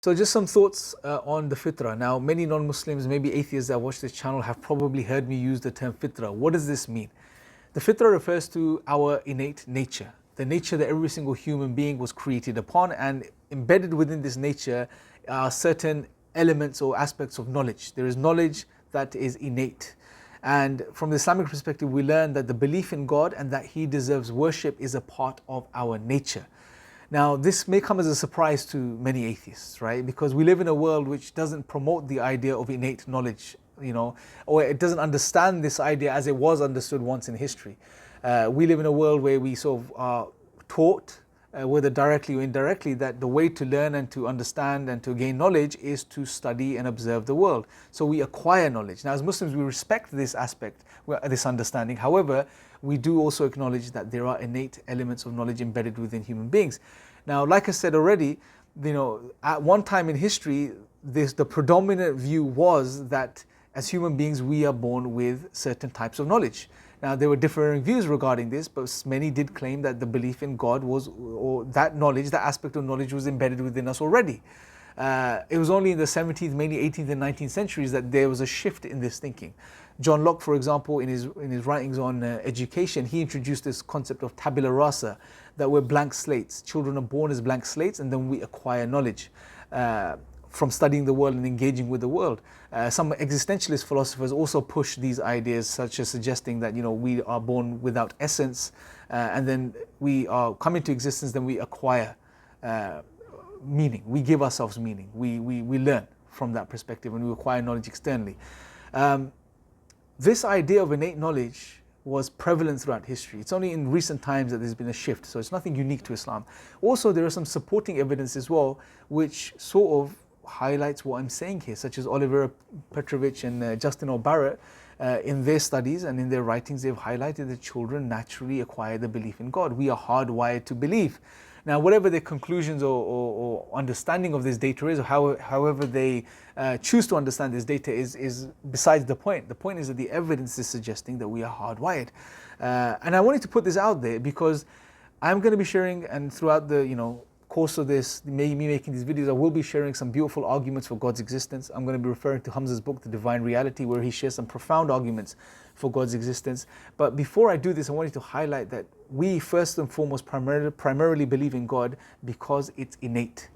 So just some thoughts on the fitrah. Now, many non-Muslims, maybe atheists that watch this channel have probably heard me use the term fitrah. What does this mean? The fitrah refers to our innate nature, the nature that every single human being was created upon, and embedded within this nature are certain elements or aspects of knowledge. There is knowledge that is innate. And from the Islamic perspective, we learn that the belief in God and that He deserves worship is a part of our nature. Now, this may come as a surprise to many atheists, right? Because we live in a world which doesn't promote the idea of innate knowledge, or it doesn't understand this idea as it was understood once in history. We live in a world where we sort of are taught, whether directly or indirectly, that the way to learn and to understand and to gain knowledge is to study and observe the world. So we acquire knowledge. Now, as Muslims, we respect this aspect, this understanding. However, we do also acknowledge that there are innate elements of knowledge embedded within human beings. Now, like I said already, at one time in history, the predominant view was that as human beings, we are born with certain types of knowledge. Now, there were differing views regarding this, but many did claim that the belief in God was, or that knowledge, that aspect of knowledge was embedded within us already. It was only in the 17th, mainly 18th and 19th centuries that there was a shift in this thinking. John Locke, for example, in his writings on education, he introduced this concept of Tabula Rasa, that we're blank slates. Children are born as blank slates, and then we acquire knowledge from studying the world and engaging with the world. Some existentialist philosophers also push these ideas, such as suggesting that we are born without essence, and then we are come into existence, then we acquire meaning. We give ourselves meaning. We learn from that perspective, and we acquire knowledge externally. This idea of innate knowledge was prevalent throughout history. It's only in recent times that there's been a shift, so it's nothing unique to Islam. Also, there are some supporting evidence as well, which sort of highlights what I'm saying here, such as Oliver Petrovich and Justin O'Barrett. In their studies and in their writings, they've highlighted that children naturally acquire the belief in God. We are hardwired to believe. Now, whatever their conclusions or understanding of this data is, or however they choose to understand this data is besides the point. The point is that the evidence is suggesting that we are hardwired. And I wanted to put this out there because I'm going to be sharing, and throughout the course of this, me making these videos, I will be sharing some beautiful arguments for God's existence. I'm going to be referring to Hamza's book, The Divine Reality, where he shares some profound arguments for God's existence. But before I do this, I wanted to highlight that we first and foremost primarily believe in God because it's innate,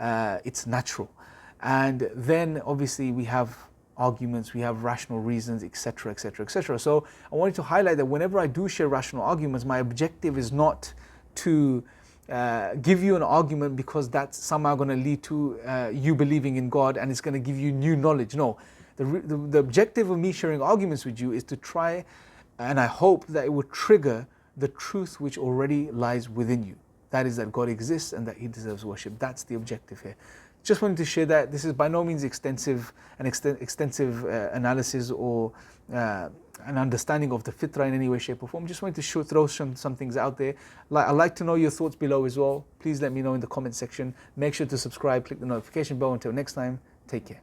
it's natural. And then obviously we have arguments, we have rational reasons, etc., etc., etc. So I wanted to highlight that whenever I do share rational arguments, my objective is not to give you an argument because that's somehow going to lead to you believing in God and it's going to give you new knowledge. No, the objective of me sharing arguments with you is to try, and I hope that it will trigger the truth which already lies within you. That is that God exists and that He deserves worship. That's the objective here. Just wanted to share that. This is by no means extensive analysis or an understanding of the fitrah in any way, shape or form. Just wanted to throw some things out there. I'd like to know your thoughts below as well. Please let me know in the comment section. Make sure to subscribe, click the notification bell. Until next time, take care.